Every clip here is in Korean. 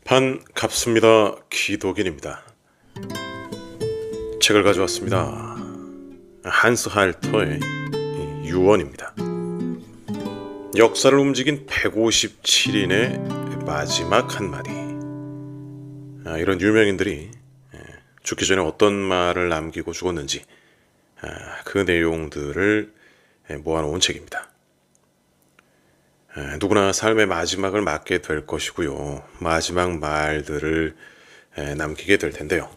반갑습니다. 기독인입니다. 책을 가져왔습니다. 한스 할터의 유언입니다. 역사를 움직인 157인의 마지막 한마디. 이런 유명인들이 죽기 전에 어떤 말을 남기고 죽었는지 그 내용들을 모아놓은 책입니다. 누구나 삶의 마지막을 맞게 될 것이고요. 마지막 말들을 남기게 될 텐데요.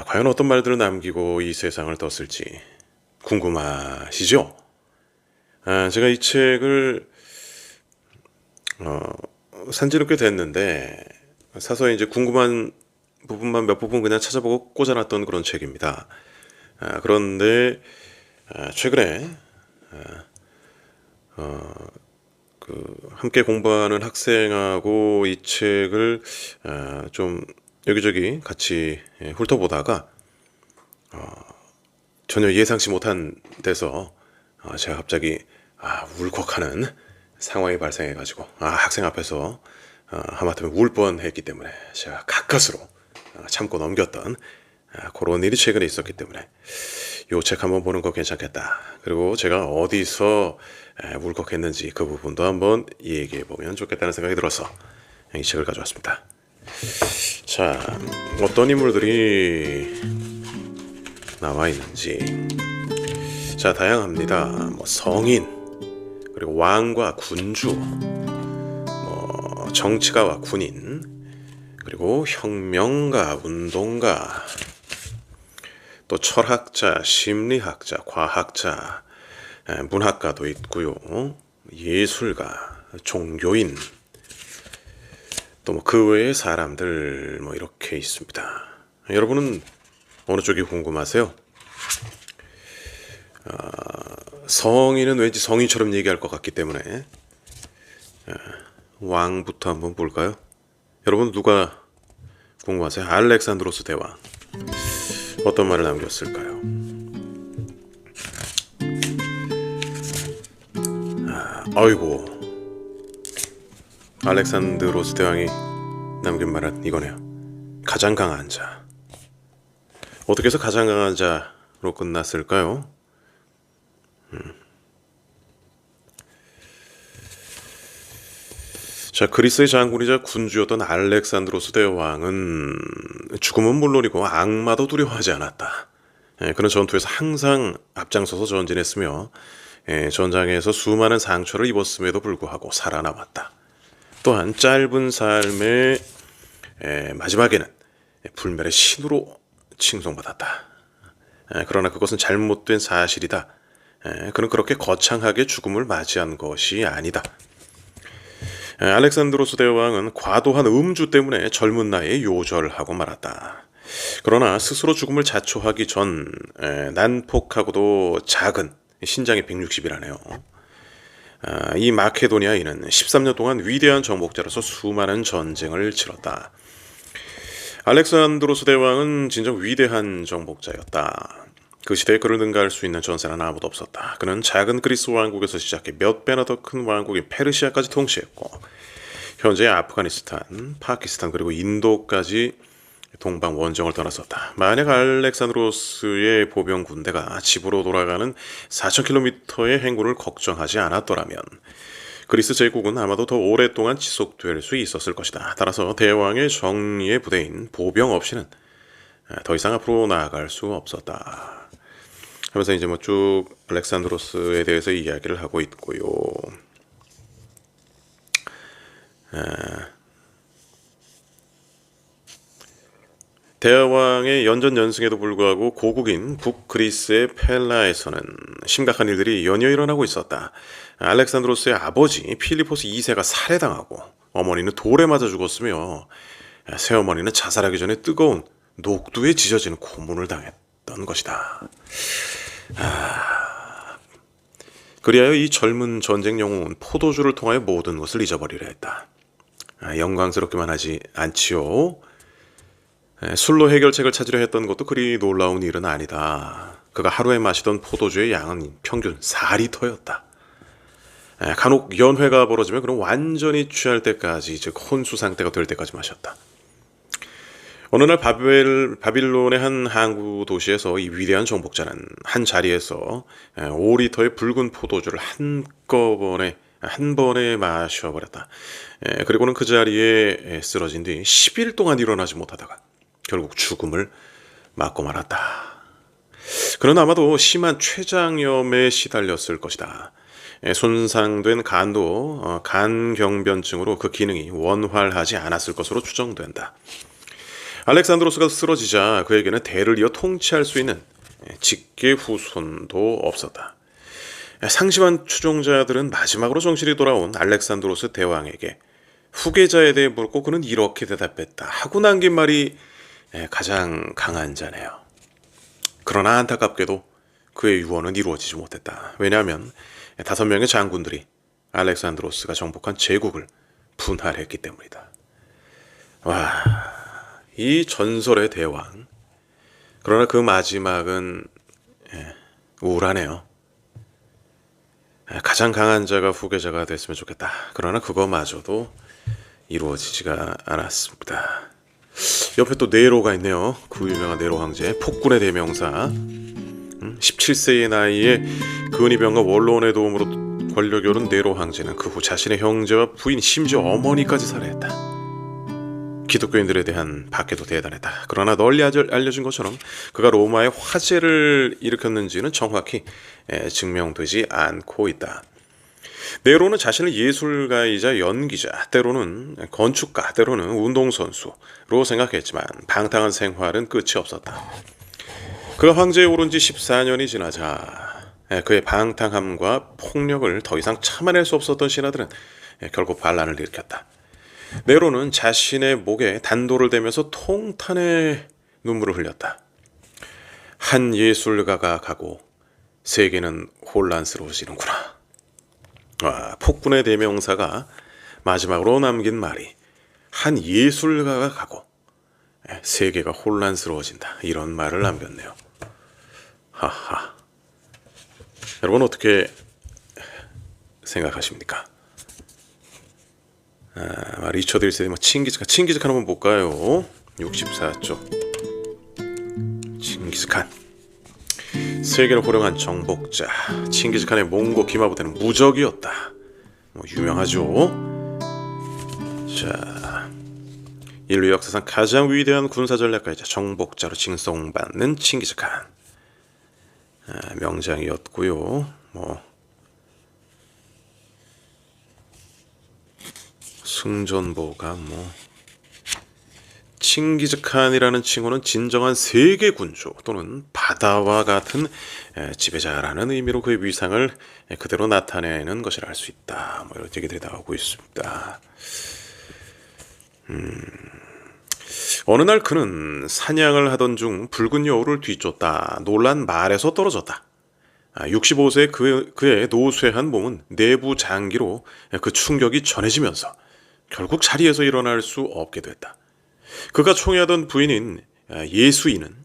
과연 어떤 말들을 남기고 이 세상을 떴을지 궁금하시죠? 제가 이 책을 산지는 꽤 됐는데 사서에 이제 궁금한 부분만 몇 부분 그냥 찾아보고 꽂아놨던 그런 책입니다. 그런데 최근에 함께 공부하는 학생하고 이 책을 좀 여기저기 같이 훑어보다가 전혀 예상치 못한 데서 제가 갑자기 울컥하는 상황이 발생해가지고 학생 앞에서 하마터면 울 뻔했기 때문에 제가 가까스로 참고 넘겼던 그런 일이 최근에 있었기 때문에 요 책 한번 보는 거 괜찮겠다. 그리고 제가 어디서 울컥했는지 그 부분도 한번 얘기해 보면 좋겠다는 생각이 들어서 이 책을 가져왔습니다. 자, 어떤 인물들이 나와 있는지. 자, 다양합니다. 성인, 그리고 왕과 군주, 정치가와 군인, 그리고 혁명가, 운동가, 또 철학자, 심리학자, 과학자, 문학가도 있고요. 예술가, 종교인, 또 그 외의 사람들 이렇게 있습니다. 여러분은 어느 쪽이 궁금하세요? 성인은 왠지 성인처럼 얘기할 것 같기 때문에 왕부터 한번 볼까요? 여러분 누가 궁금하세요? 알렉산드로스 대왕 어떤 말을 남겼을까요? 아이고, 알렉산드로스 대왕이 남긴 말은 이거네요. 가장 강한 자. 어떻게 해서 가장 강한 자로 끝났을까요? 자, 그리스의 장군이자 군주였던 알렉산드로스 대왕은 죽음은 물론이고 악마도 두려워하지 않았다. 그는 전투에서 항상 앞장서서 전진했으며 전장에서 수많은 상처를 입었음에도 불구하고 살아남았다. 또한 짧은 삶의 마지막에는 불멸의 신으로 칭송받았다. 그러나 그것은 잘못된 사실이다. 그는 그렇게 거창하게 죽음을 맞이한 것이 아니다. 알렉산드로스 대왕은 과도한 음주 때문에 젊은 나이에 요절하고 말았다. 그러나 스스로 죽음을 자초하기 전 난폭하고도 작은 신장이 160이라네요. 이 마케도니아인은 13년 동안 위대한 정복자로서 수많은 전쟁을 치렀다. 알렉산드로스 대왕은 진정 위대한 정복자였다. 그 시대에 그를 능가할 수 있는 전사는 아무도 없었다. 그는 작은 그리스 왕국에서 시작해 몇 배나 더 큰 왕국인 페르시아까지 통치했고 현재 아프가니스탄, 파키스탄 그리고 인도까지 동방 원정을 떠났었다. 만약 알렉산드로스의 보병 군대가 집으로 돌아가는 4,000km의 행군을 걱정하지 않았더라면 그리스 제국은 아마도 더 오랫동안 지속될 수 있었을 것이다. 따라서 대왕의 정리의 부대인 보병 없이는 더 이상 앞으로 나아갈 수 없었다. 하면서 이제 쭉 알렉산드로스에 대해서 이야기를 하고 있고요. 대왕의 연전연승에도 불구하고 고국인 북그리스의 펠라에서는 심각한 일들이 연이어 일어나고 있었다. 알렉산드로스의 아버지 필리포스 2세가 살해당하고 어머니는 돌에 맞아 죽었으며 새어머니는 자살하기 전에 뜨거운 녹두에 지져지는 고문을 당했던 것이다. 그리하여 이 젊은 전쟁 영웅은 포도주를 통하여 모든 것을 잊어버리려 했다. 영광스럽기만 하지 않지요. 술로 해결책을 찾으려 했던 것도 그리 놀라운 일은 아니다. 그가 하루에 마시던 포도주의 양은 평균 4리터였다. 간혹 연회가 벌어지면 그럼 완전히 취할 때까지, 즉 혼수 상태가 될 때까지 마셨다. 어느 날 바빌론의 한 항구 도시에서 이 위대한 정복자는 한 자리에서 5리터의 붉은 포도주를 한 번에 마셔버렸다. 그리고는 그 자리에 쓰러진 뒤 10일 동안 일어나지 못하다가 결국 죽음을 맞고 말았다. 그는 아마도 심한 췌장염에 시달렸을 것이다. 손상된 간도 간경변증으로 그 기능이 원활하지 않았을 것으로 추정된다. 알렉산드로스가 쓰러지자 그에게는 대를 이어 통치할 수 있는 직계 후손도 없었다. 상심한 추종자들은 마지막으로 정신이 돌아온 알렉산드로스 대왕에게 후계자에 대해 묻고 그는 이렇게 대답했다 하고 남긴 말이 가장 강한 자네요. 그러나 안타깝게도 그의 유언은 이루어지지 못했다. 왜냐하면 5명의 장군들이 알렉산드로스가 정복한 제국을 분할했기 때문이다. 와, 이 전설의 대왕. 그러나 그 마지막은 우울하네요. 가장 강한 자가 후계자가 됐으면 좋겠다. 그러나 그거마저도 이루어지지가 않았습니다. 옆에 또 네로가 있네요. 그 유명한 네로 황제, 폭군의 대명사. 17세의 나이에 근위병과 원로원의 도움으로 권력이 오른 네로 황제는 그 후 자신의 형제와 부인, 심지어 어머니까지 살해했다. 기독교인들에 대한 박해도 대단했다. 그러나 널리 알려진 것처럼 그가 로마의 화재를 일으켰는지는 정확히 증명되지 않고 있다. 네로는 자신을 예술가이자 연기자, 때로는 건축가, 때로는 운동선수로 생각했지만 방탕한 생활은 끝이 없었다. 그가 황제에 오른 지 14년이 지나자 그의 방탕함과 폭력을 더 이상 참아낼 수 없었던 신하들은 결국 반란을 일으켰다. 네로는 자신의 목에 단도를 대면서 통탄의 눈물을 흘렸다. 한 예술가가 가고 세계는 혼란스러워지는구나. 폭군의 대명사가 마지막으로 남긴 말이 한 예술가가 가고 세계가 혼란스러워진다, 이런 말을 남겼네요. 하하. 여러분 어떻게 생각하십니까? 리처드 1세대 칭기즈칸 한번 볼까요? 64쪽 칭기즈칸. 세계를 호령한 정복자 칭기즈칸의 몽고 기마부대는 무적이었다. 유명하죠. 자, 인류 역사상 가장 위대한 군사 전략가이자 정복자로 칭송받는 칭기즈칸. 명장이었고요. 승전보가 칭기즈칸이라는 칭호는 진정한 세계 군주 또는 바다와 같은 지배자라는 의미로 그의 위상을 그대로 나타내는 것이라 할 수 있다. 이런 얘기들이 나오고 있습니다. 어느 날 그는 사냥을 하던 중 붉은 여우를 뒤쫓다 놀란 말에서 떨어졌다. 65세의 그의 노쇠한 몸은 내부 장기로 그 충격이 전해지면서 결국 자리에서 일어날 수 없게 됐다. 그가 총애하던 부인인 예수인은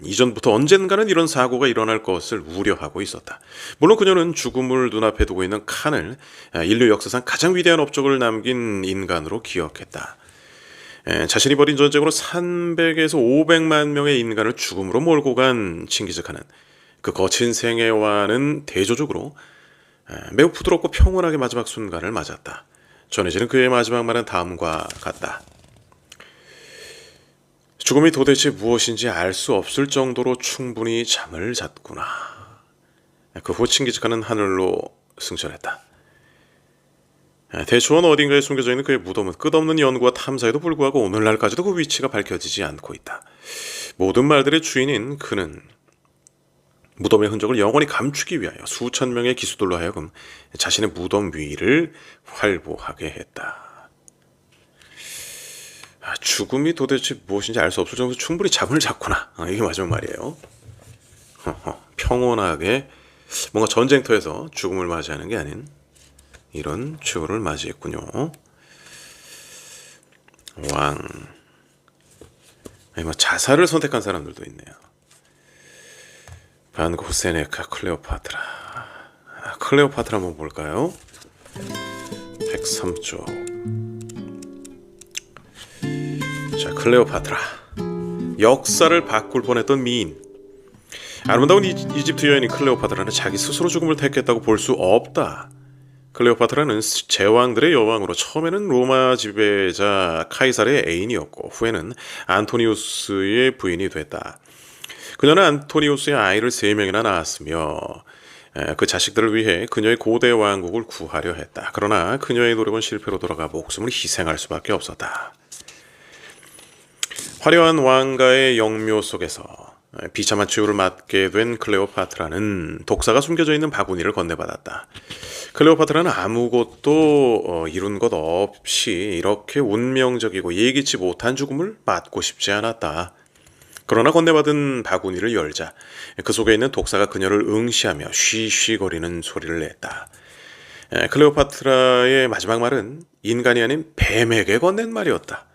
이전부터 언젠가는 이런 사고가 일어날 것을 우려하고 있었다. 물론 그녀는 죽음을 눈앞에 두고 있는 칸을 인류 역사상 가장 위대한 업적을 남긴 인간으로 기억했다. 자신이 벌인 전쟁으로 300에서 500만 명의 인간을 죽음으로 몰고 간 칭기즈칸은 그 거친 생애와는 대조적으로 매우 부드럽고 평온하게 마지막 순간을 맞았다. 전해지는 그의 마지막 말은 다음과 같다. 죽음이 도대체 무엇인지 알 수 없을 정도로 충분히 잠을 잤구나. 그 후 칭기즈칸은 하늘로 승천했다. 대초원 어딘가에 숨겨져 있는 그의 무덤은 끝없는 연구와 탐사에도 불구하고 오늘날까지도 그 위치가 밝혀지지 않고 있다. 모든 말들의 주인인 그는 무덤의 흔적을 영원히 감추기 위하여 수천 명의 기수들로 하여금 자신의 무덤 위를 활보하게 했다. 죽음이 도대체 무엇인지 알 수 없을 정도로 충분히 잠을 잤구나. 이게 마지막 말이에요. 평온하게 뭔가 전쟁터에서 죽음을 맞이하는 게 아닌 이런 최후를 맞이했군요. 왕. 자살을 선택한 사람들도 있네요. 반고, 세네카, 클레오파트라. 클레오파트라 한번 볼까요? 103쪽. 자, 클레오파트라. 역사를 바꿀 뻔했던 미인. 아름다운 이집트 여인인 클레오파트라는 자기 스스로 죽음을 택했다고 볼 수 없다. 클레오파트라는 제왕들의 여왕으로 처음에는 로마 지배자 카이사르의 애인이었고 후에는 안토니우스의 부인이 됐다. 그녀는 안토니우스의 아이를 3명이나 낳았으며 그 자식들을 위해 그녀의 고대 왕국을 구하려 했다. 그러나 그녀의 노력은 실패로 돌아가 목숨을 희생할 수밖에 없었다. 화려한 왕가의 영묘 속에서 비참한 치유를 맞게 된 클레오파트라는 독사가 숨겨져 있는 바구니를 건네받았다. 클레오파트라는 아무것도 이룬 것 없이 이렇게 운명적이고 예기치 못한 죽음을 맞고 싶지 않았다. 그러나 건네받은 바구니를 열자 그 속에 있는 독사가 그녀를 응시하며 쉬쉬거리는 소리를 냈다. 클레오파트라의 마지막 말은 인간이 아닌 뱀에게 건넨 말이었다.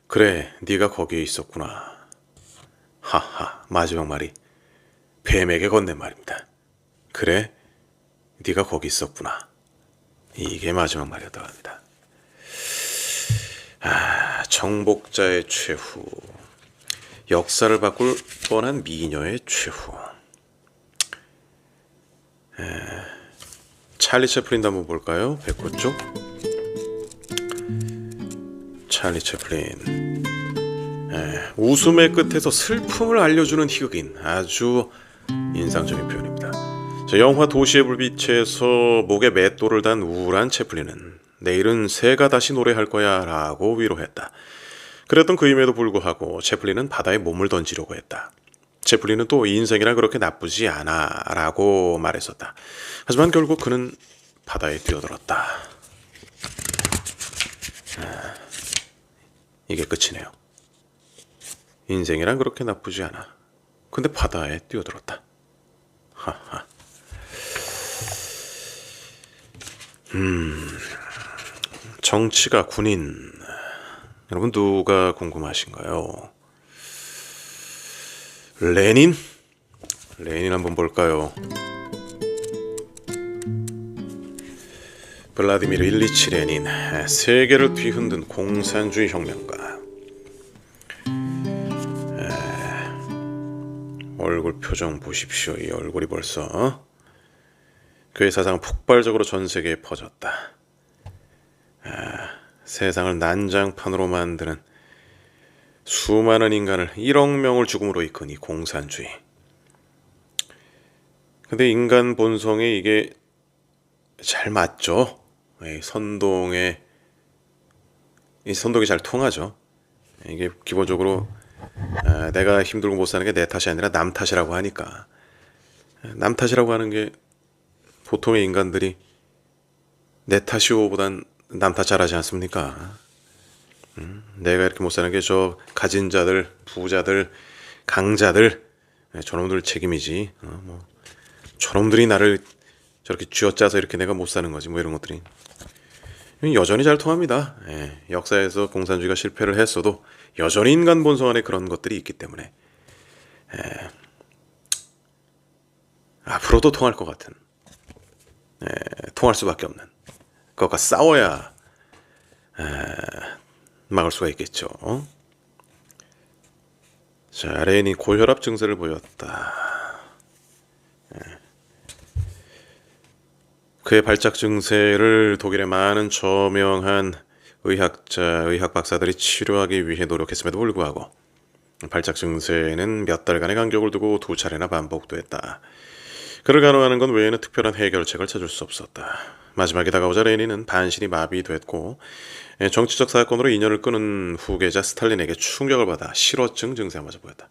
그래, 네가 거기에 있었구나. 하하, 마지막 말이 뱀에게 건넨 말입니다. 그래, 네가 거기 있었구나. 이게 마지막 말이었다고 합니다. 정복자의 최후. 역사를 바꿀 뻔한 미녀의 최후. 찰리 채플린도 한번 볼까요? 109쪽. 찰리 채플린. 웃음의 끝에서 슬픔을 알려주는 희극인. 아주 인상적인 표현입니다. 영화 도시의 불빛에서 목에 맷돌을 단 우울한 채플린은 내일은 새가 다시 노래할 거야 라고 위로했다. 그랬던 그임에도 불구하고 채플린은 바다에 몸을 던지려고 했다. 채플린은 또 인생이란 그렇게 나쁘지 않아 라고 말했었다. 하지만 결국 그는 바다에 뛰어들었다. 이게 끝이네요. 인생이란 그렇게 나쁘지 않아. 근데 바다에 뛰어들었다. 하하. 정치가 군인. 여러분 누가 궁금하신가요? 레닌? 레닌 한번 볼까요? 블라디미르 일리치 레닌. 세계를 뒤흔든 공산주의 혁명가. 얼굴 표정 보십시오. 이 얼굴이 벌써 그의 사상은 폭발적으로 전 세계에 퍼졌다. 세상을 난장판으로 만드는 수많은 인간을 1억 명을 죽음으로 이끈 이 공산주의. 근데 인간 본성에 이게 잘 맞죠? 이 선동이 잘 통하죠. 이게 기본적으로 내가 힘들고 못 사는 게 내 탓이 아니라 남 탓이라고 하니까, 남 탓이라고 하는 게 보통의 인간들이 내 탓이오보단 남 탓 잘하지 않습니까? 내가 이렇게 못 사는 게 저 가진 자들, 부자들, 강자들, 저놈들 책임이지. 저놈들이 나를 저렇게 쥐어짜서 이렇게 내가 못 사는 거지. 뭐 이런 것들이 여전히 잘 통합니다. 역사에서 공산주의가 실패를 했어도 여전히 인간 본성 안에 그런 것들이 있기 때문에 앞으로도 통할 것 같은, 통할 수밖에 없는, 그것과 싸워야 막을 수가 있겠죠. 자, 레닌이 고혈압 증세를 보였다. 그의 발작 증세를 독일의 많은 저명한 의학자, 의학 박사들이 치료하기 위해 노력했음에도 불구하고 발작 증세는 몇 달간의 간격을 두고 2차례나 반복됐다. 그를 간호하는 건 외에는 특별한 해결책을 찾을 수 없었다. 마지막에 다가오자 레닌은 반신이 마비됐고 정치적 사건으로 인연을 끊은 후계자 스탈린에게 충격을 받아 실어증 증세마저 보였다.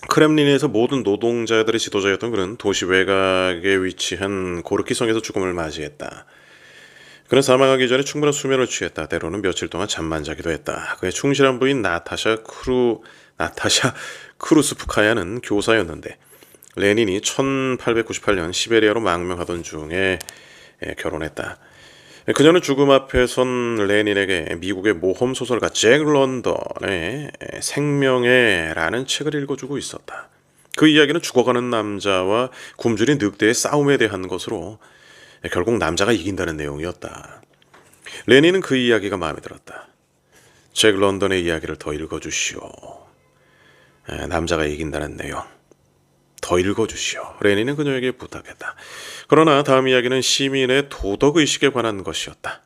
크렘린에서 모든 노동자들의 지도자였던 그는 도시 외곽에 위치한 고르키성에서 죽음을 맞이했다. 그는 사망하기 전에 충분한 수면을 취했다. 때로는 며칠 동안 잠만 자기도 했다. 그의 충실한 부인 나타샤 크루스프카야는 교사였는데 레닌이 1898년 시베리아로 망명하던 중에 결혼했다. 그녀는 죽음 앞에 선 레닌에게 미국의 모험 소설가 잭 런던의 생명해라는 책을 읽어주고 있었다. 그 이야기는 죽어가는 남자와 굶주린 늑대의 싸움에 대한 것으로 결국 남자가 이긴다는 내용이었다. 레니는 그 이야기가 마음에 들었다. 잭 런던의 이야기를 더 읽어주시오. 남자가 이긴다는 내용 더 읽어주시오. 레니는 그녀에게 부탁했다. 그러나 다음 이야기는 시민의 도덕의식에 관한 것이었다.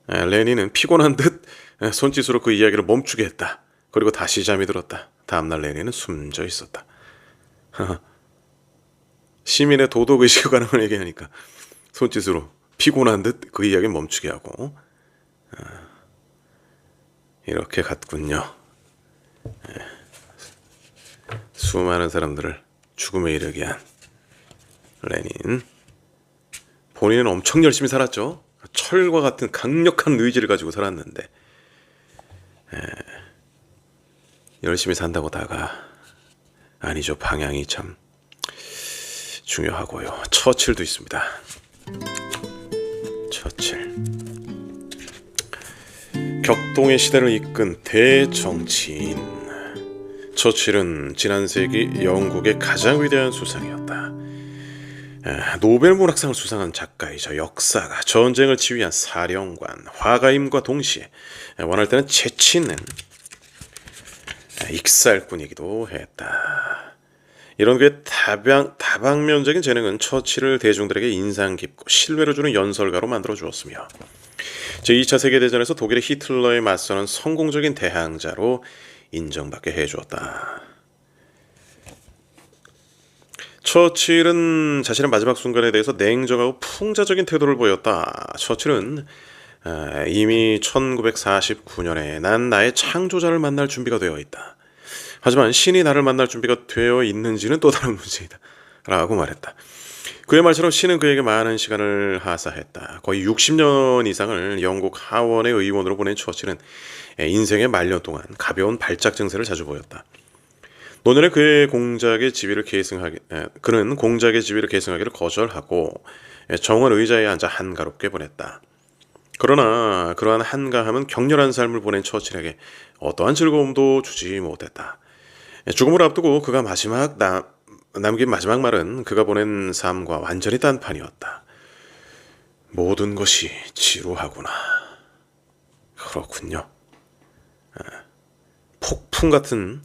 레니는 피곤한 듯 손짓으로 그 이야기를 멈추게 했다. 그리고 다시 잠이 들었다. 다음날 레니는 숨져 있었다. 시민의 도덕의식에 관한 걸 얘기하니까 손짓으로 피곤한 듯 그 이야기 멈추게 하고 이렇게 갔군요. 수많은 사람들을 죽음에 이르게 한 레닌. 본인은 엄청 열심히 살았죠. 철과 같은 강력한 의지를 가지고 살았는데 열심히 산다고다가 아니죠. 방향이 참 중요하고요. 처칠도 있습니다. 처칠. 격동의 시대를 이끈 대정치인. 처칠은 지난 세기 영국의 가장 위대한 수상이었다. 노벨 문학상을 수상한 작가이자 역사가, 전쟁을 지휘한 사령관, 화가임과 동시에 원할 때는 재치 있는 익살꾼이기도 했다. 이런 그의 다방면적인 재능은 처칠을 대중들에게 인상 깊고 신뢰를 주는 연설가로 만들어 주었으며 제2차 세계대전에서 독일의 히틀러에 맞서는 성공적인 대항자로 인정받게 해주었다. 처칠은 자신의 마지막 순간에 대해서 냉정하고 풍자적인 태도를 보였다. 처칠은 이미 1949년에 난 나의 창조자를 만날 준비가 되어 있다. 하지만 신이 나를 만날 준비가 되어 있는지는 또 다른 문제이다. 라고 말했다. 그의 말처럼 신은 그에게 많은 시간을 하사했다. 거의 60년 이상을 영국 하원의 의원으로 보낸 처칠은 인생의 말년 동안 가벼운 발작 증세를 자주 보였다. 노년에 그는 공작의 지위를 계승하기를 거절하고 정원 의자에 앉아 한가롭게 보냈다. 그러나 그러한 한가함은 격렬한 삶을 보낸 처칠에게 어떠한 즐거움도 주지 못했다. 죽음을 앞두고 그가 남긴 마지막 말은 그가 보낸 삶과 완전히 딴판이었다. 모든 것이 지루하구나. 그렇군요. 폭풍 같은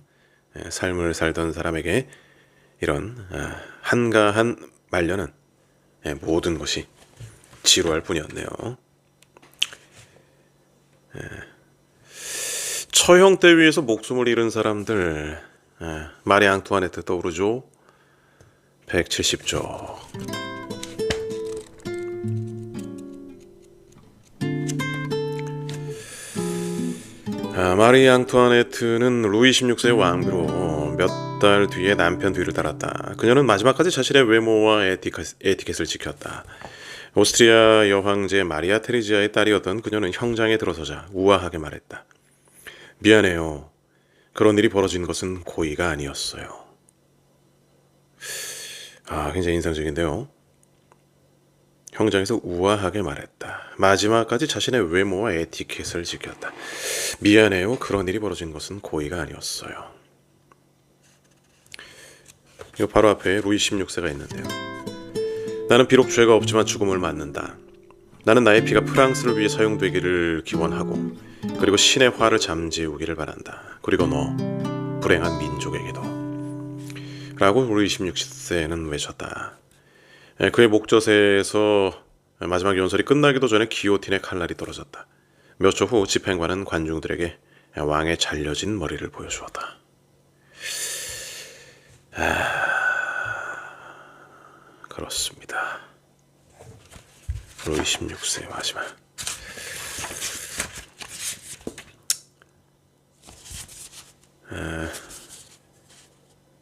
삶을 살던 사람에게 이런 한가한 말년은 모든 것이 지루할 뿐이었네요. 처형대 위에서 목숨을 잃은 사람들, 마리 앙투아네트 떠오르죠. 170조. 마리 앙투아네트는 루이 16세의 왕비로 몇 달 뒤에 남편 뒤를 따랐다. 그녀는 마지막까지 자신의 외모와 에티켓을 지켰다. 오스트리아 여황제 마리아 테레지아의 딸이었던 그녀는 형장에 들어서자 우아하게 말했다. 미안해요. 그런 일이 벌어진 것은 고의가 아니었어요. 굉장히 인상적인데요. 형장에서 우아하게 말했다. 마지막까지 자신의 외모와 에티켓을 지켰다. 미안해요. 그런 일이 벌어진 것은 고의가 아니었어요. 이 바로 앞에 루이 16세가 있는데요. 나는 비록 죄가 없지만 죽음을 맞는다. 나는 나의 피가 프랑스를 위해 사용되기를 기원하고 그리고 신의 화를 잠재우기를 바란다. 그리고 너 불행한 민족에게도 라고 루이 16세는 외쳤다. 그의 목젖에서 마지막 연설이 끝나기도 전에 기요틴의 칼날이 떨어졌다. 몇 초 후 집행관은 관중들에게 왕의 잘려진 머리를 보여주었다. 그렇습니다. 루이 16세의 마지막.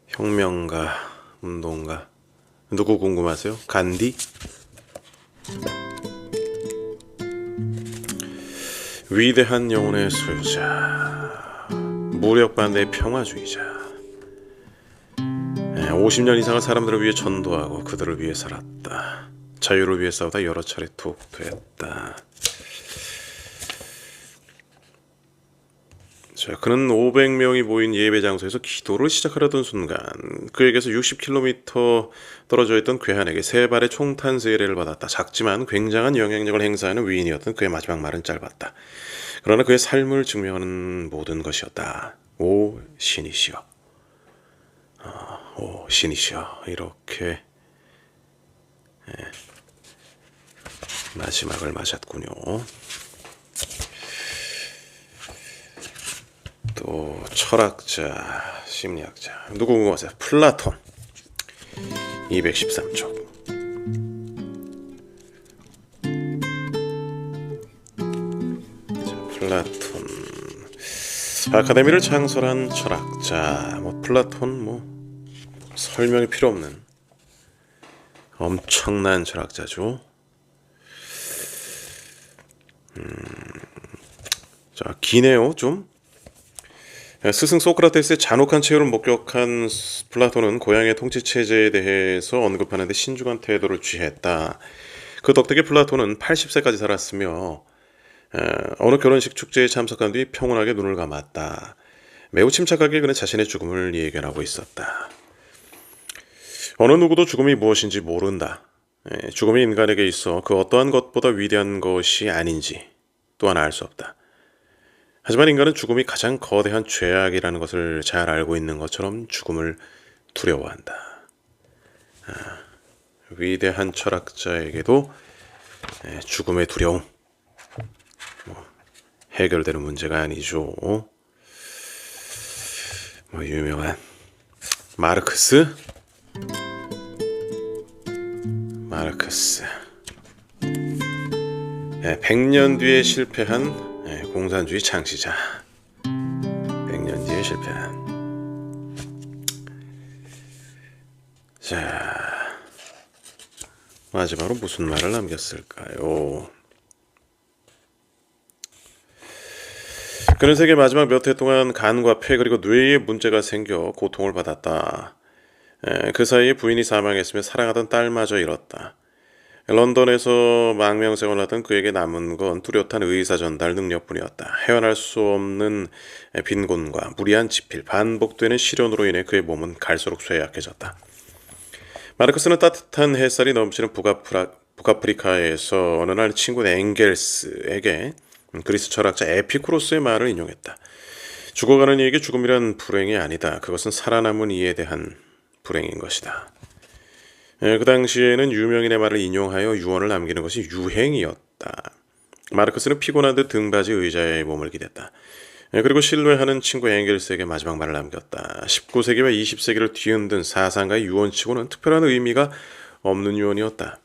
혁명가, 운동가 누구 궁금하세요? 간디? 위대한 영혼의 소유자, 무력반대의 평화주의자. 50년 이상을 사람들을 위해 전도하고 그들을 위해 살았다. 자유를 위해 싸우다 여러 차례 투옥됐다. 자, 그는 500명이 모인 예배 장소에서 기도를 시작하려던 순간 그에게서 60km 떨어져 있던 괴한에게 세 발의 총탄 세례를 받았다. 작지만 굉장한 영향력을 행사하는 위인이었던 그의 마지막 말은 짧았다. 그러나 그의 삶을 증명하는 모든 것이었다. 오 신이시여, 오 신이시여, 이렇게 마지막을 맞았군요. 또 철학자, 심리학자 누구 궁금하세요? 플라톤 213쪽. 자, 플라톤 아카데미를 창설한 철학자. 플라톤 설명이 필요 없는 엄청난 철학자죠. 자, 기네요 좀. 스승 소크라테스의 잔혹한 체후를 목격한 플라톤은 고향의 통치 체제에 대해서 언급하는 데 신중한 태도를 취했다. 그 덕택에 플라톤은 80세까지 살았으며 어느 결혼식 축제에 참석한 뒤 평온하게 눈을 감았다. 매우 침착하게 그는 자신의 죽음을 예견하고 있었다. 어느 누구도 죽음이 무엇인지 모른다. 죽음이 인간에게 있어 그 어떠한 것보다 위대한 것이 아닌지 또한 알 수 없다. 하지만 인간은 죽음이 가장 거대한 죄악이라는 것을 잘 알고 있는 것처럼 죽음을 두려워한다. 위대한 철학자에게도 죽음의 두려움 해결되는 문제가 아니죠. 유명한 마르크스 100년 뒤에 실패한 공산주의 창시자. 100년 뒤에 실패한. 자, 마지막으로 무슨 말을 남겼을까요? 그는 세계 마지막 몇 해 동안 간과 폐 그리고 뇌에 문제가 생겨 고통을 받았다. 그 사이에 부인이 사망했으며 사랑하던 딸마저 잃었다. 런던에서 망명생활을 하던 그에게 남은 건 뚜렷한 의사 전달 능력뿐이었다. 헤어날 수 없는 빈곤과 무리한 지필, 반복되는 시련으로 인해 그의 몸은 갈수록 쇠약해졌다. 마르크스는 따뜻한 햇살이 넘치는 북아프리카에서 어느 날 친구 엥겔스에게 그리스 철학자 에피쿠로스의 말을 인용했다. 죽어가는 이에게 죽음이란 불행이 아니다. 그것은 살아남은 이에 대한 불행인 것이다. 그 당시에는 유명인의 말을 인용하여 유언을 남기는 것이 유행이었다. 마르크스는 피곤한 듯 등받이 의자에 몸을 기댔다. 그리고 신뢰하는 친구 엥겔스에게 마지막 말을 남겼다. 19세기와 20세기를 뒤흔든 사상가의 유언치고는 특별한 의미가 없는 유언이었다.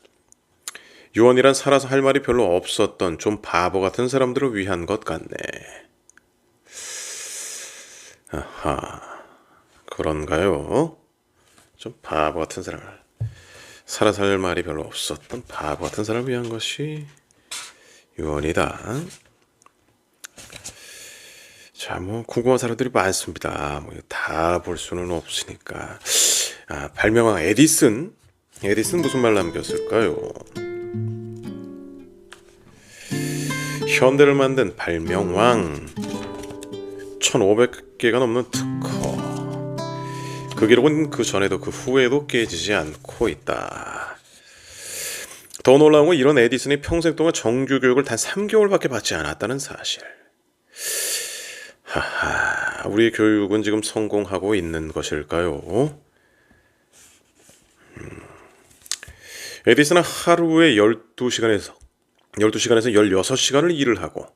유언이란 살아서 할 말이 별로 없었던 좀 바보 같은 사람들을 위한 것 같네. 아하, 그런가요? 좀 바보 같은 사람을, 살아서 할 말이 별로 없었던 바보 같은 사람을 위한 것이 유언이다. 자, 궁금한 사람들이 많습니다. 다 볼 수는 없으니까. 발명왕 에디슨 무슨 말 남겼을까요? 현대를 만든 발명왕, 1500개가 넘는 특허. 그 기록은 그 전에도 그 후에도 깨지지 않고 있다. 더 놀라운 건 이런 에디슨이 평생 동안 정규 교육을 단 3개월밖에 받지 않았다는 사실. 하하, 우리의 교육은 지금 성공하고 있는 것일까요? 에디슨은 하루에 12시간에서 16시간을 일을 하고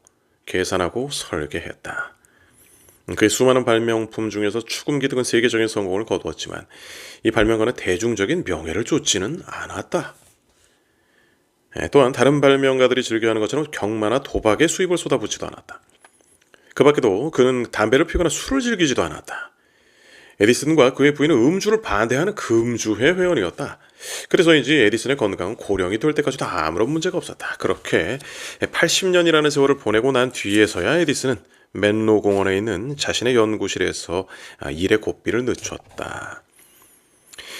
계산하고 설계했다. 그의 수많은 발명품 중에서 축음기 등은 세계적인 성공을 거두었지만 이 발명가는 대중적인 명예를 쫓지는 않았다. 또한 다른 발명가들이 즐겨하는 것처럼 경마나 도박에 수입을 쏟아붓지도 않았다. 그 밖에도 그는 담배를 피우거나 술을 즐기지도 않았다. 에디슨과 그의 부인은 음주를 반대하는 금주회 회원이었다. 그래서인지 에디슨의 건강은 고령이 될 때까지도 아무런 문제가 없었다. 그렇게 80년이라는 세월을 보내고 난 뒤에서야 에디슨은 맨로 공원에 있는 자신의 연구실에서 일의 고삐를 늦췄다.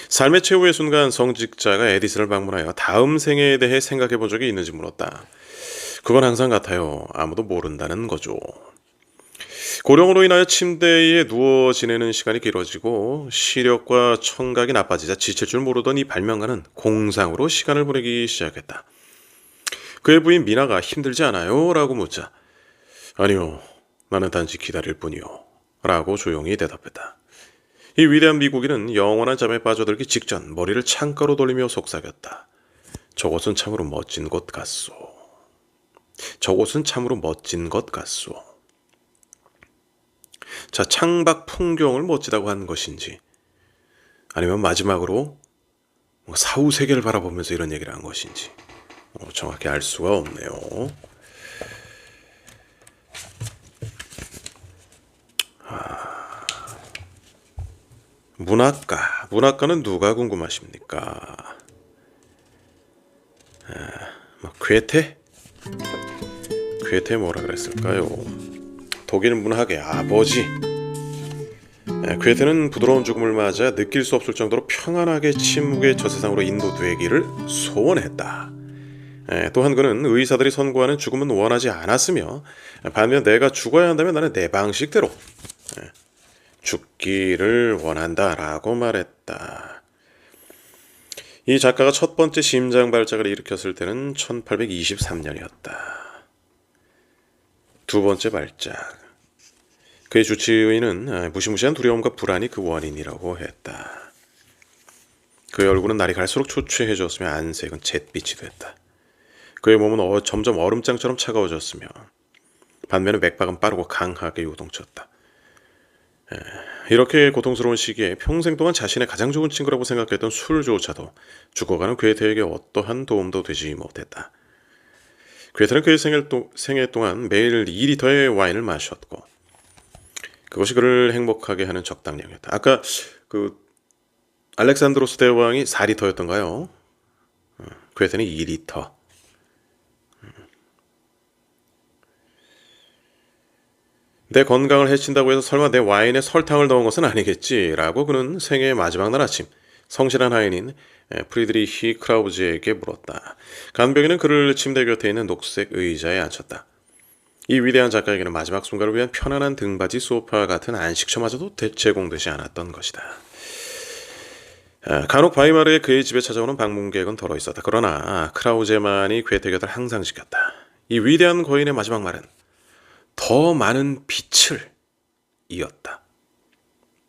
삶의 최후의 순간 성직자가 에디슨을 방문하여 다음 생애에 대해 생각해 본 적이 있는지 물었다. 그건 항상 같아요. 아무도 모른다는 거죠. 고령으로 인하여 침대에 누워 지내는 시간이 길어지고 시력과 청각이 나빠지자 지칠 줄 모르던 이 발명가는 공상으로 시간을 보내기 시작했다. 그의 부인 미나가 힘들지 않아요? 라고 묻자 아니요, 나는 단지 기다릴 뿐이요 라고 조용히 대답했다. 이 위대한 미국인은 영원한 잠에 빠져들기 직전 머리를 창가로 돌리며 속삭였다. 저곳은 참으로 멋진 곳 같소. 저곳은 참으로 멋진 것 같소. 자, 창밖 풍경을 멋지다고 하는 것인지 아니면 마지막으로 사후 세계를 바라보면서 이런 얘기를 한 것인지 정확히 알 수가 없네요. 문학가는 누가 궁금하십니까? 괴테? 괴테 뭐라 그랬을까요? 독일 문학의 아버지. 괴테는 부드러운 죽음을 맞아 느낄 수 없을 정도로 평안하게 침묵의 저 세상으로 인도되기를 소원했다. 또한 그는 의사들이 선고하는 죽음은 원하지 않았으며 반면 내가 죽어야 한다면 나는 내 방식대로 죽기를 원한다라고 말했다. 이 작가가 첫 번째 심장 발작을 일으켰을 때는 1823년이었다. 두 번째 발작. 그의 주치의는 무시무시한 두려움과 불안이 그 원인이라고 했다. 그의 얼굴은 날이 갈수록 초췌해졌으며 안색은 잿빛이 됐다. 그의 몸은 점점 얼음장처럼 차가워졌으며 반면에 맥박은 빠르고 강하게 요동쳤다. 이렇게 고통스러운 시기에 평생 동안 자신의 가장 좋은 친구라고 생각했던 술조차도 죽어가는 괴테에게 어떠한 도움도 되지 못했다. 괴테는 그의 생애 동안 매일 2리터의 와인을 마셨고 그것이 그를 행복하게 하는 적당량이었다. 아까 그 알렉산드로스 대왕이 4리터였던가요? 괴테는 2리터. 내 건강을 해친다고 해서 설마 내 와인에 설탕을 넣은 것은 아니겠지라고 그는 생애의 마지막 날 아침 성실한 하인인 프리드리히 크라우즈에게 물었다. 간병인은 그를 침대 곁에 있는 녹색 의자에 앉혔다. 이 위대한 작가에게는 마지막 순간을 위한 편안한 등받이 소파 같은 안식처마저도 제공되지 않았던 것이다. 간혹 바이마르의 그의 집에 찾아오는 방문객은 덜어 있었다. 그러나 크라우제만이 괴테 곁을 항상 지켰다. 이 위대한 거인의 마지막 말은 더 많은 빛을 이었다.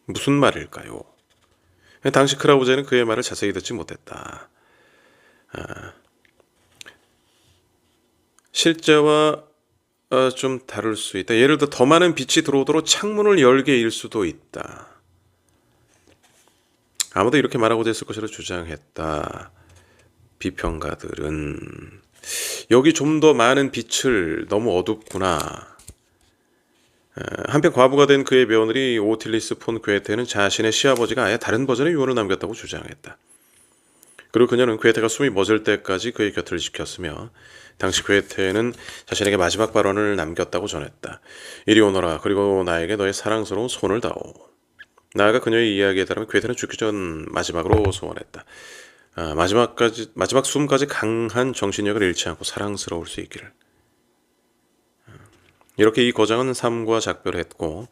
무슨 말일까요? 당시 크라우제는 그의 말을 자세히 듣지 못했다. 실제와 좀 다를 수 있다. 예를 들어 더 많은 빛이 들어오도록 창문을 열게일 수도 있다. 아무도 이렇게 말하고자 했을 것이라 주장했다. 비평가들은 여기 좀 더 많은 빛을 너무 어둡구나. 한편 과부가 된 그의 며느리 오틸리스 폰 괴테는 자신의 시아버지가 아예 다른 버전의 유언을 남겼다고 주장했다. 그리고 그녀는 괴테가 숨이 멎을 때까지 그의 곁을 지켰으며 당시 괴테는 자신에게 마지막 발언을 남겼다고 전했다. 이리 오너라. 그리고 나에게 너의 사랑스러운 손을 다오. 나아가 그녀의 이야기에 따르면 괴테는 죽기 전 마지막으로 소원했다. 마지막 숨까지 강한 정신력을 잃지 않고 사랑스러울 수 있기를. 이렇게 이 거장은 삶과 작별을 했고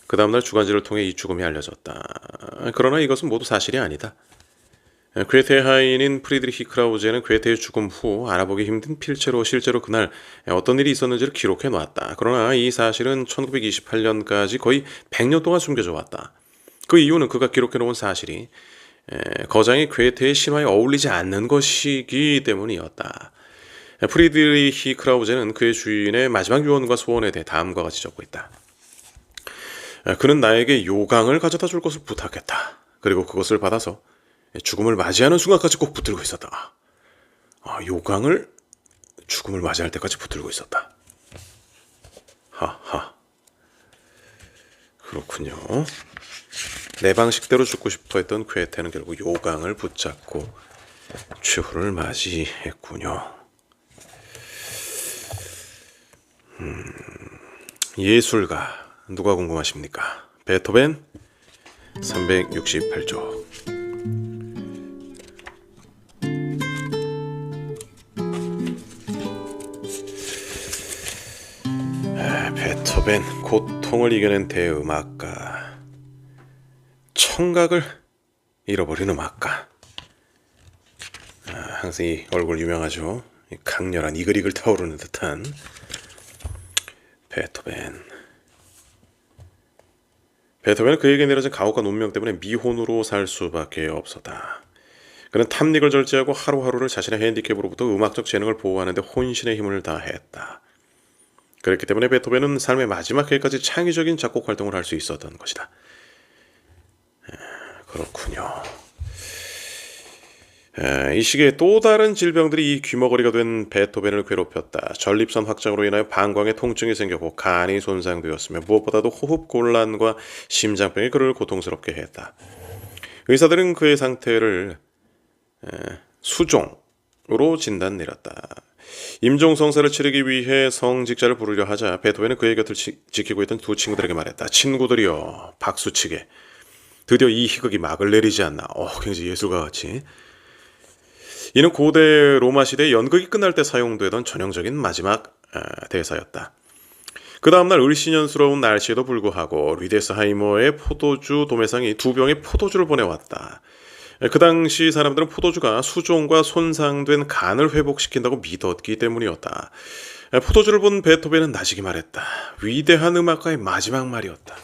그 다음날 주간지를 통해 이 죽음이 알려졌다. 그러나 이것은 모두 사실이 아니다. 괴테의 하인인 프리드리히 크라우제는 괴테의 죽음 후 알아보기 힘든 필체로 실제로 그날 어떤 일이 있었는지를 기록해 놨다. 그러나 이 사실은 1928년까지 거의 100년 동안 숨겨져 왔다. 그 이유는 그가 기록해 놓은 사실이 거장이 괴테의 신화에 어울리지 않는 것이기 때문이었다. 프리드리히 크라우제는 그의 주인의 마지막 유언과 소원에 대해 다음과 같이 적고 있다. 그는 나에게 요강을 가져다 줄 것을 부탁했다. 그리고 그것을 받아서 죽음을 맞이하는 순간까지 꼭 붙들고 있었다. 요강을 죽음을 맞이할 때까지 붙들고 있었다. 하하. 그렇군요. 내 방식대로 죽고 싶어 했던 괴테는 결국 요강을 붙잡고 최후를 맞이했군요. 예술가 누가 궁금하십니까? 베토벤 368조. 베토벤, 고통을 이겨낸 대음악가, 청각을 잃어버린 음악가. 항상 이 얼굴 유명하죠. 강렬한 이글이글 타오르는 듯한 베토벤. 베토벤은 그에게 내려진 가혹한 운명 때문에 미혼으로 살 수밖에 없었다. 그는 탐닉을 절제하고 하루하루를 자신의 핸디캡으로부터 음악적 재능을 보호하는 데 혼신의 힘을 다했다. 그렇기 때문에 베토벤은 삶의 마지막 해까지 창의적인 작곡 활동을 할 수 있었던 것이다. 그렇군요. 이 시기에 또 다른 질병들이 이 귀머거리가 된 베토벤을 괴롭혔다. 전립선 확장으로 인하여 방광에 통증이 생겼고 간이 손상되었으며 무엇보다도 호흡곤란과 심장병이 그를 고통스럽게 했다. 의사들은 그의 상태를 수종으로 진단 내렸다. 임종성사를 치르기 위해 성직자를 부르려 하자 베토벤은 그의 곁을 지키고 있던 두 친구들에게 말했다. 친구들이여, 박수치게. 드디어 이 희극이 막을 내리지 않나. 굉장히 예술가 같이. 이는 고대 로마 시대 연극이 끝날 때 사용되던 전형적인 마지막 대사였다. 그 다음날 을씨년스러운 날씨에도 불구하고 리데스하이머의 포도주 도매상이 2병의 포도주를 보내왔다. 그 당시 사람들은 포도주가 수종과 손상된 간을 회복시킨다고 믿었기 때문이었다. 포도주를 본 베토벤은 나지기 말했다. 위대한 음악가의 마지막 말이었다.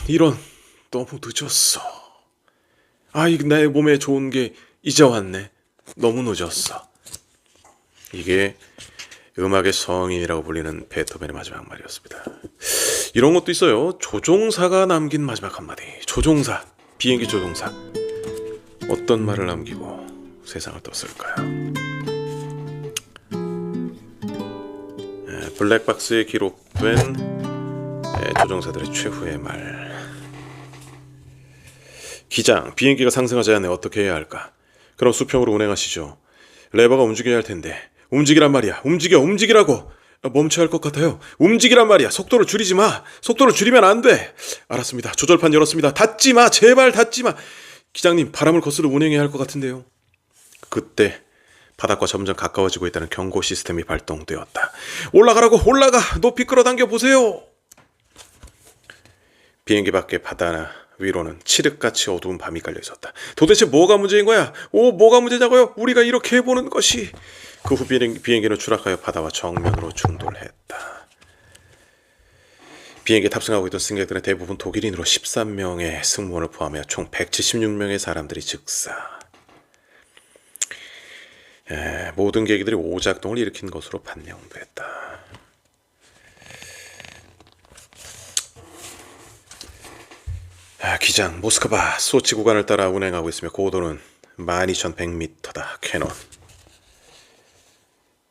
이런 너무 늦었어. 내 몸에 좋은 게 이제 왔네. 너무 늦었어. 이게 음악의 성인이라고 불리는 베토벤의 마지막 말이었습니다. 이런 것도 있어요. 조종사가 남긴 마지막 한마디. 조종사, 비행기 조종사. 어떤 말을 남기고 세상을 떴을까요? 블랙박스에 기록된 조종사들의 최후의 말. 기장, 비행기가 상승하지 않네. 어떻게 해야 할까? 그럼 수평으로 운행하시죠. 레버가 움직여야 할 텐데. 움직이란 말이야. 움직이라고. 멈춰야 할 것 같아요. 움직이란 말이야. 속도를 줄이지 마. 속도를 줄이면 안 돼. 알았습니다. 조절판 열었습니다. 닫지 마. 제발 닫지 마. 기장님, 바람을 거스르 운행해야 할 것 같은데요. 그때 바닥과 점점 가까워지고 있다는 경고 시스템이 발동되었다. 올라가라고. 올라가. 높이 끌어당겨 보세요. 비행기 밖에 바다 위로는 칠흑같이 어두운 밤이 깔려 있었다. 도대체 뭐가 문제인 거야? 뭐가 문제냐고요? 우리가 이렇게 해보는 것이. 그 후 비행기는 추락하여 바다와 정면으로 충돌했다. 비행기에 탑승하고 있던 승객들은 대부분 독일인으로 13명의 승무원을 포함해 총 176명의 사람들이 즉사. 모든 계기들이 오작동을 일으킨 것으로 판명됐다. 기장, 모스크바 소치 구간을 따라 운행하고 있으며 고도는 12,100m다. 캐논.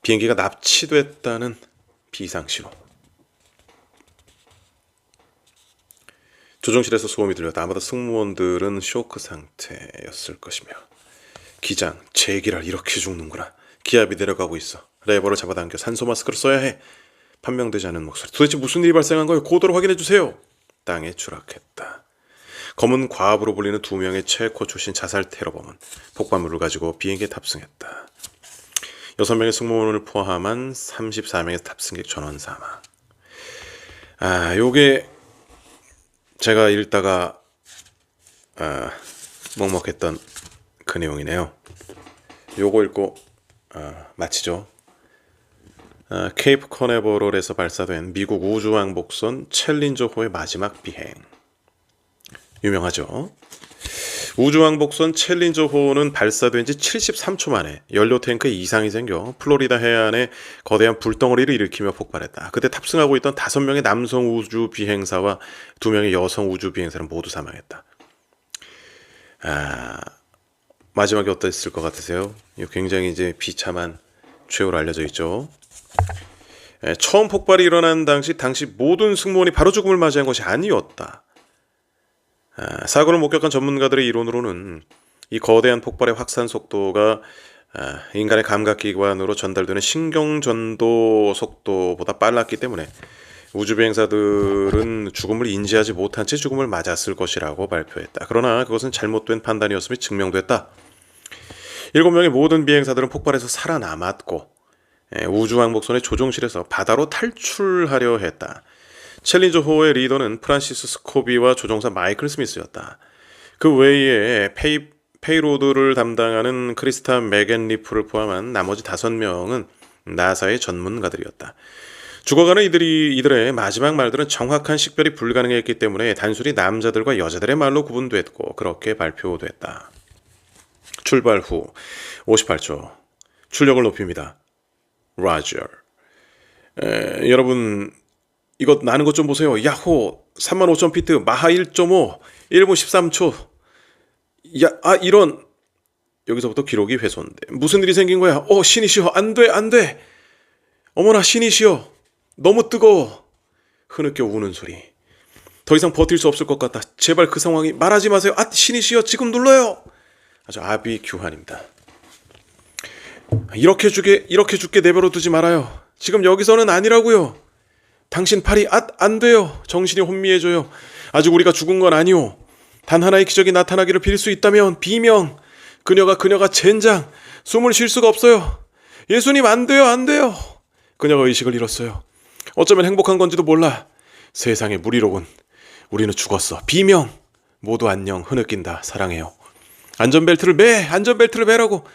비행기가 납치됐다는 비상신호. 조종실에서 소음이 들렸다. 아마도 승무원들은 쇼크 상태였을 것이며. 기장, 제기랄 이렇게 죽는구나. 기압이 내려가고 있어. 레버를 잡아당겨 산소 마스크를 써야 해. 판명되지 않은 목소리. 도대체 무슨 일이 발생한 거예요? 고도를 확인해 주세요. 땅에 추락했다. 검은 과부로 불리는 2명의 체코 출신 자살 테러범은 폭발물을 가지고 비행기에 탑승했다. 6명의 승무원을 포함한 34명의 탑승객 전원 사망. 요게 제가 읽다가 먹먹했던 그 내용이네요. 요거 읽고 마치죠. 케이프 커네버럴에서 발사된 미국 우주왕복선 챌린저호의 마지막 비행. 유명하죠. 우주왕복선 챌린저호는 발사된 지 73초 만에 연료 탱크에 이상이 생겨 플로리다 해안에 거대한 불덩어리를 일으키며 폭발했다. 그때 탑승하고 있던 5명의 남성 우주 비행사와 2명의 여성 우주 비행사는 모두 사망했다. 마지막에 어땠을 것 같으세요? 굉장히 이제 비참한 최후로 알려져 있죠. 처음 폭발이 일어난 당시 모든 승무원이 바로 죽음을 맞이한 것이 아니었다. 사고를 목격한 전문가들의 이론으로는 이 거대한 폭발의 확산 속도가 인간의 감각기관으로 전달되는 신경전도 속도보다 빨랐기 때문에 우주비행사들은 죽음을 인지하지 못한 채 죽음을 맞았을 것이라고 발표했다. 그러나 그것은 잘못된 판단이었음이 증명됐다. 7명의 모든 비행사들은 폭발에서 살아남았고 우주왕복선의 조종실에서 바다로 탈출하려 했다. 챌린저호의 리더는 프란시스 스코비와 조종사 마이클 스미스였다. 그 외에 페이로드를 담당하는 크리스타 맥앤리프를 포함한 나머지 5명은 나사의 전문가들이었다. 죽어가는 이들의 마지막 말들은 정확한 식별이 불가능했기 때문에 단순히 남자들과 여자들의 말로 구분됐고 그렇게 발표됐다. 출발 후 58초. 출력을 높입니다. 라저. 여러분 이것 나는 것 좀 보세요. 야호 35,000피트 마하 1.5 1분 13초. 이런. 여기서부터 기록이 훼손돼. 무슨 일이 생긴 거야? 신이시여 안돼. 어머나 신이시여 너무 뜨거워. 흐느껴 우는 소리. 더 이상 버틸 수 없을 것 같다. 제발 그 상황이 말하지 마세요. 신이시여 지금 눌러요. 아주 아비규환입니다. 이렇게 죽게 내버려 두지 말아요. 지금 여기서는 아니라고요. 당신 팔이 안 돼요. 정신이 혼미해져요. 아직 우리가 죽은 건 아니오. 단 하나의 기적이 나타나기를 빌 수 있다면 비명. 그녀가 젠장. 숨을 쉴 수가 없어요. 예수님 안 돼요. 그녀가 의식을 잃었어요. 어쩌면 행복한 건지도 몰라. 세상에 무리로군. 우리는 죽었어. 비명. 모두 안녕. 흐느낀다. 사랑해요. 안전벨트를 매라고.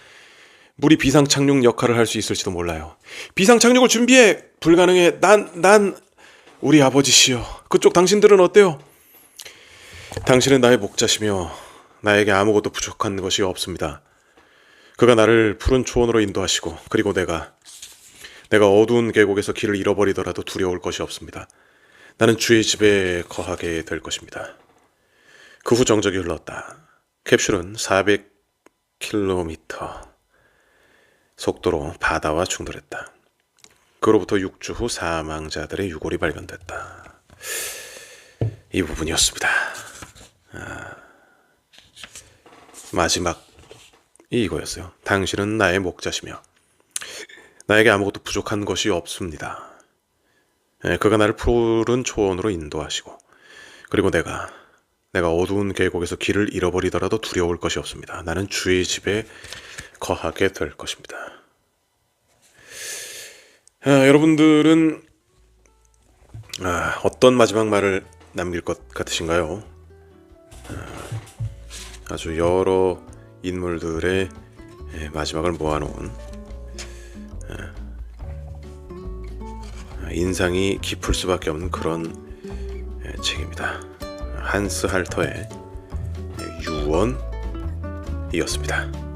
물이 비상착륙 역할을 할 수 있을지도 몰라요. 비상착륙을 준비해. 불가능해. 난 우리 아버지시여. 그쪽 당신들은 어때요? 당신은 나의 목자시며 나에게 아무것도 부족한 것이 없습니다. 그가 나를 푸른 초원으로 인도하시고 그리고 내가 어두운 계곡에서 길을 잃어버리더라도 두려울 것이 없습니다. 나는 주의 집에 거하게 될 것입니다. 그 후 정적이 흘렀다. 캡슐은 400km 속도로 바다와 충돌했다. 그로부터 6주 후 사망자들의 유골이 발견됐다. 이 부분이었습니다. 마지막이 이거였어요. 당신은 나의 목자시며 나에게 아무것도 부족한 것이 없습니다. 그가 나를 푸른 초원으로 인도하시고 그리고 내가 어두운 계곡에서 길을 잃어버리더라도 두려울 것이 없습니다. 나는 주의 집에 거하게 될 것입니다. 여러분들은 어떤 마지막 말을 남길 것 같으신가요? 아주 여러 인물들의 마지막을 모아놓은 인상이 깊을 수밖에 없는 그런 책입니다. 한스 할터의 유언이었습니다.